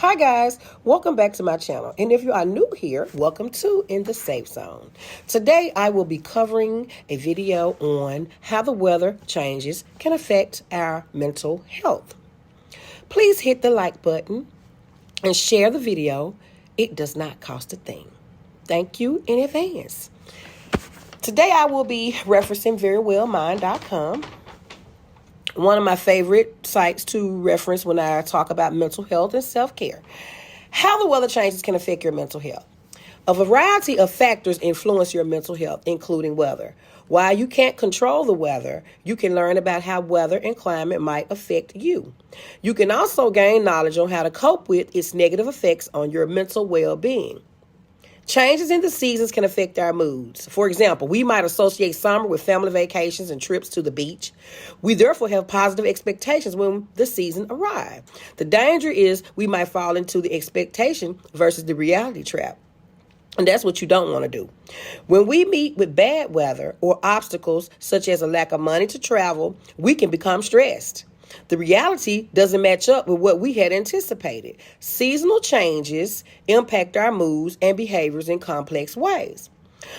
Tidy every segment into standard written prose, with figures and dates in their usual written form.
Hi guys, welcome back to my channel. And if you are new here, welcome to In the Safe Zone. Today I will be covering a video on how the weather changes can affect our mental health. Please hit the like button and share the video. It does not cost a thing. Thank you in advance. Today I will be referencing verywellmind.com. One of my favorite sites to reference when I talk about mental health and self-care. How the weather changes can affect your mental health. A variety of factors influence your mental health, including weather. While you can't control the weather, you can learn about how weather and climate might affect you. You can also gain knowledge on how to cope with its negative effects on your mental well-being. Changes in the seasons can affect our moods. For example, we might associate summer with family vacations and trips to the beach. We therefore have positive expectations when the season arrives. The danger is we might fall into the expectation versus the reality trap. And that's what you don't want to do. When we meet with bad weather or obstacles such as a lack of money to travel, we can become stressed. The reality doesn't match up with what we had anticipated. Seasonal changes impact our moods and behaviors in complex ways.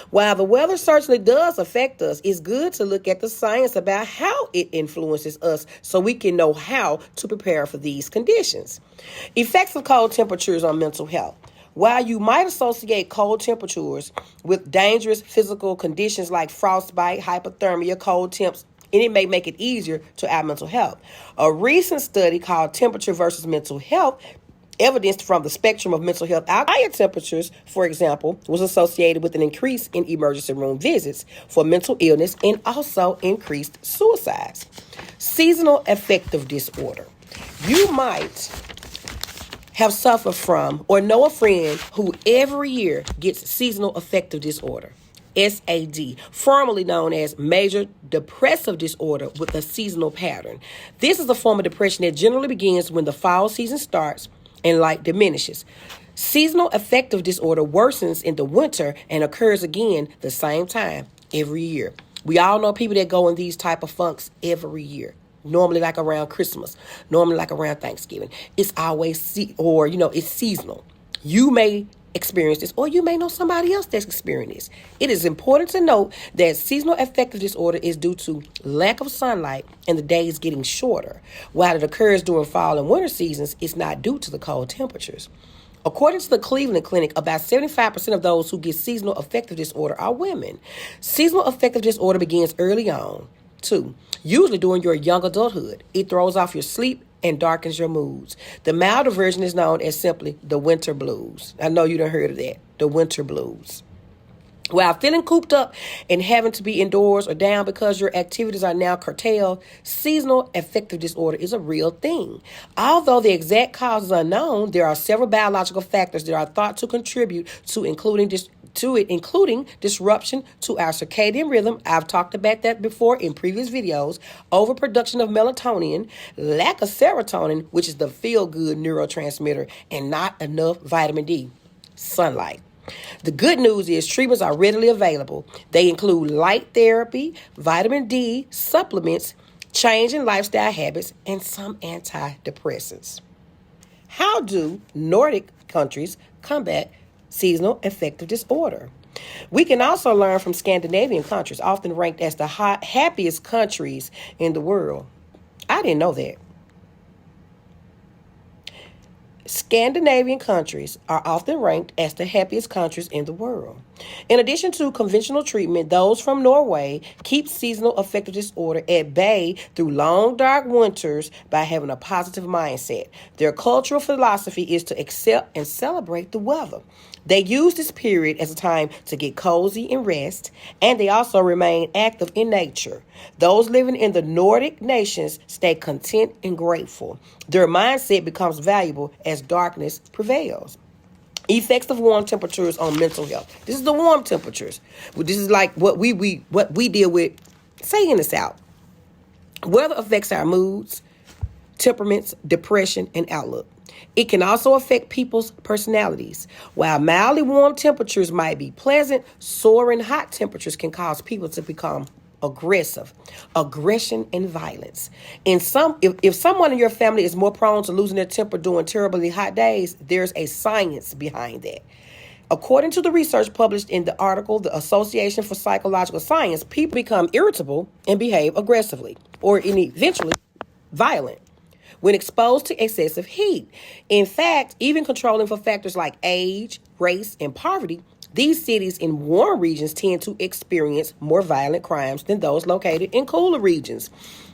While the weather certainly does affect us, it's good to look at the science about how it influences us so we can know how to prepare for these conditions. Effects of cold temperatures on mental health. While you might associate cold temperatures with dangerous physical conditions like frostbite, hypothermia, cold temps, and it may make it easier to our mental health. A recent study called Temperature versus Mental Health evidenced from the spectrum of mental health. Higher temperatures, for example, was associated with an increase in emergency room visits for mental illness and also increased suicides. Seasonal affective disorder. You might have suffered from or know a friend who every year gets seasonal affective disorder. SAD, formerly known as major depressive disorder with a seasonal pattern. This is a form of depression that generally begins when the fall season starts and light diminishes. Seasonal affective disorder worsens in the winter and occurs again the same time every year. We all know people that go in these type of funks every year. Normally like around Christmas, normally like around Thanksgiving. It's always, it's seasonal. You may experience this, or you may know somebody else that's experienced this. It is important to note that seasonal affective disorder is due to lack of sunlight and the days getting shorter. While it occurs during fall and winter seasons, it's not due to the cold temperatures. According to the Cleveland Clinic, about 75% of those who get seasonal affective disorder are women. Seasonal affective disorder begins early on, too, usually during your young adulthood. It throws off your sleep and darkens your moods. The milder version is known as simply the winter blues. I know you done heard of that, the winter blues. While feeling cooped up and having to be indoors or down because your activities are now curtailed, seasonal affective disorder is a real thing. Although the exact cause is unknown, there are several biological factors that are thought to contribute to including disruption to our circadian rhythm. I've talked about that before in previous videos. Overproduction of melatonin, lack of serotonin, which is the feel-good neurotransmitter, and not enough vitamin D. Sunlight. The good news is treatments are readily available. They include light therapy, vitamin D, supplements, change in lifestyle habits, and some antidepressants. How do Nordic countries combat seasonal affective disorder? We can also learn from Scandinavian countries, often ranked as the happiest countries in the world. I didn't know that. Scandinavian countries are often ranked as the happiest countries in the world. In addition to conventional treatment, those from Norway keep seasonal affective disorder at bay through long, dark winters by having a positive mindset. Their cultural philosophy is to accept and celebrate the weather. They use this period as a time to get cozy and rest, and they also remain active in nature. Those living in the Nordic nations stay content and grateful. Their mindset becomes valuable as darkness prevails. Effects of warm temperatures on mental health. This is the warm temperatures. This is like what we deal with. Saying this out. Weather affects our moods, temperaments, depression, and outlook. It can also affect people's personalities. While mildly warm temperatures might be pleasant, soaring hot temperatures can cause people to become aggressive, aggression, and violence. If someone in your family is more prone to losing their temper during terribly hot days, there's a science behind that. According to the research published in the article, The Association for Psychological Science, people become irritable and behave aggressively, or eventually violent, when exposed to excessive heat. In fact, even controlling for factors like age, race, and poverty, these cities in warm regions tend to experience more violent crimes than those located in cooler regions.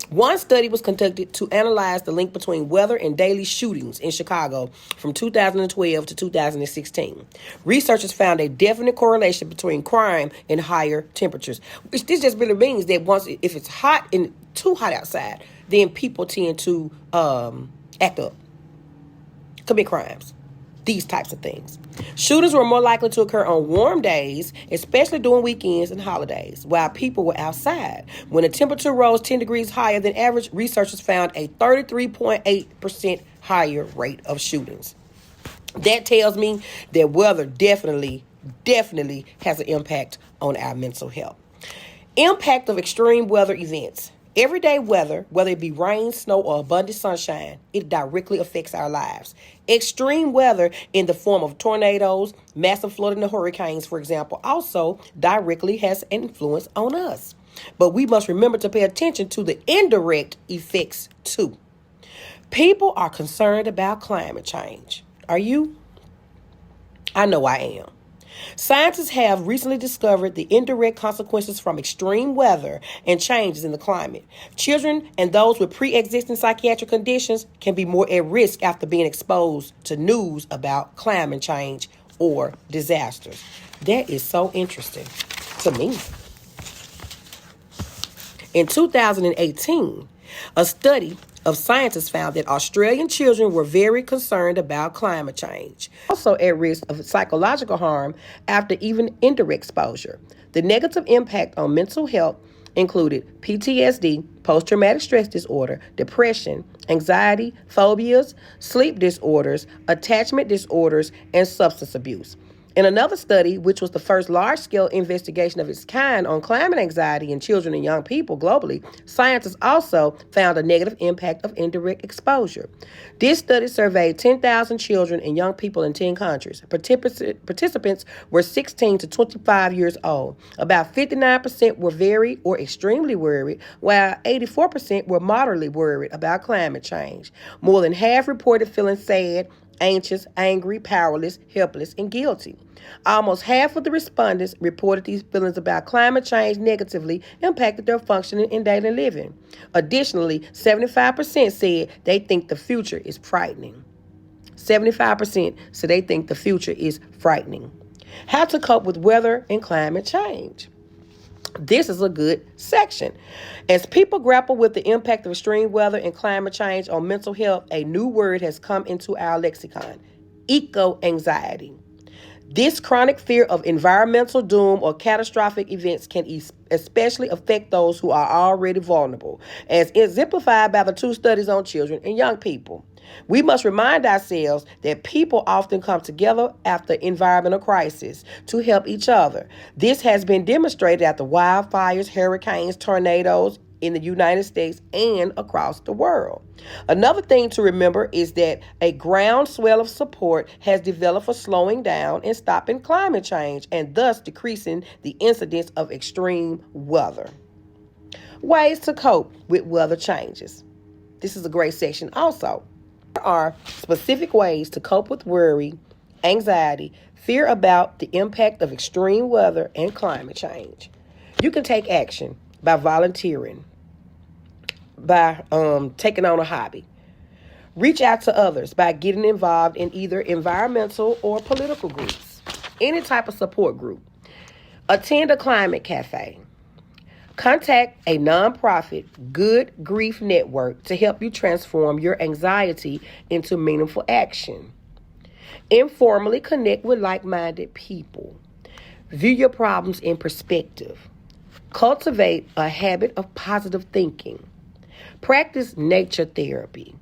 One study was conducted to analyze the link between weather and daily shootings in Chicago from 2012 to 2016. Researchers found a definite correlation between crime and higher temperatures. Which this just really means that if it's hot and too hot outside, then people tend to act up, commit crimes, these types of things. Shootings were more likely to occur on warm days, especially during weekends and holidays, while people were outside. When the temperature rose 10 degrees higher than average, researchers found a 33.8% higher rate of shootings. That tells me that weather definitely has an impact on our mental health. Impact of extreme weather events. Everyday weather, whether it be rain, snow, or abundant sunshine, it directly affects our lives. Extreme weather in the form of tornadoes, massive flooding, and hurricanes, for example, also directly has an influence on us. But we must remember to pay attention to the indirect effects too. People are concerned about climate change. Are you? I know I am. Scientists have recently discovered the indirect consequences from extreme weather and changes in the climate. Children and those with pre-existing psychiatric conditions can be more at risk after being exposed to news about climate change or disasters. That is so interesting to me. In 2018, a study of scientists found that Australian children were very concerned about climate change, also at risk of psychological harm after even indirect exposure. The negative impact on mental health included PTSD, post-traumatic stress disorder, depression, anxiety, phobias, sleep disorders, attachment disorders, and substance abuse. In another study, which was the first large-scale investigation of its kind on climate anxiety in children and young people globally, scientists also found a negative impact of indirect exposure. This study surveyed 10,000 children and young people in 10 countries. Participants were 16 to 25 years old. About 59% were very or extremely worried, while 84% were moderately worried about climate change. More than half reported feeling sad, anxious, angry, powerless, helpless, and guilty. Almost half of the respondents reported these feelings about climate change negatively impacted their functioning in daily living. Additionally, 75% said they think the future is frightening. 75% said they think the future is frightening. How to cope with weather and climate change. This is a good section. As people grapple with the impact of extreme weather and climate change on mental health, a new word has come into our lexicon: eco-anxiety. This chronic fear of environmental doom or catastrophic events can especially affect those who are already vulnerable, as exemplified by the 2 studies on children and young people. We must remind ourselves that people often come together after environmental crisis to help each other. This has been demonstrated after wildfires, hurricanes, tornadoes in the United States and across the world. Another thing to remember is that a groundswell of support has developed for slowing down and stopping climate change and thus decreasing the incidence of extreme weather. Ways to cope with weather changes. This is a great section also. There are specific ways to cope with worry, anxiety, fear about the impact of extreme weather and climate change. You can take action by volunteering, by taking on a hobby. Reach out to others by getting involved in either environmental or political groups, any type of support group. Attend a climate cafe. Contact a nonprofit Good Grief Network to help you transform your anxiety into meaningful action. Informally connect with like-minded people. View your problems in perspective. Cultivate a habit of positive thinking. Practice nature therapy.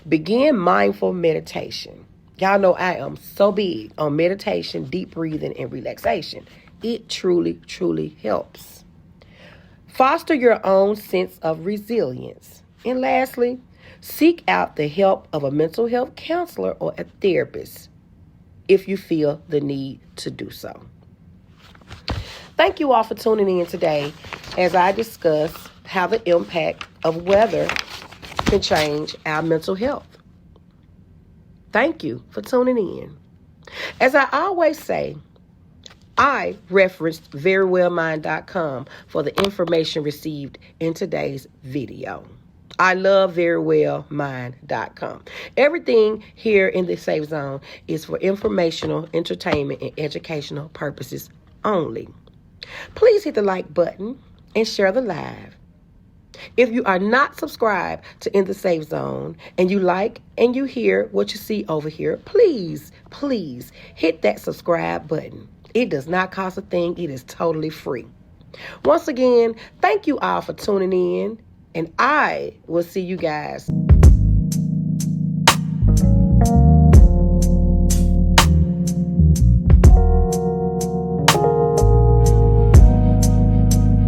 Begin mindful meditation. Y'all know I am so big on meditation, deep breathing, and relaxation. It truly, truly helps. Foster your own sense of resilience. And lastly, seek out the help of a mental health counselor or a therapist if you feel the need to do so. Thank you all for tuning in today as I discuss how the impact of weather can change our mental health. Thank you for tuning in. As I always say, I referenced verywellmind.com for the information received in today's video. I love verywellmind.com. Everything here in the Safe Zone is for informational, entertainment, and educational purposes only. Please hit the like button and share the live. If you are not subscribed to In the Safe Zone and you like and you hear what you see over here, please hit that subscribe button. It does not cost a thing. It is totally free. Once again, thank you all for tuning in, and I will see you guys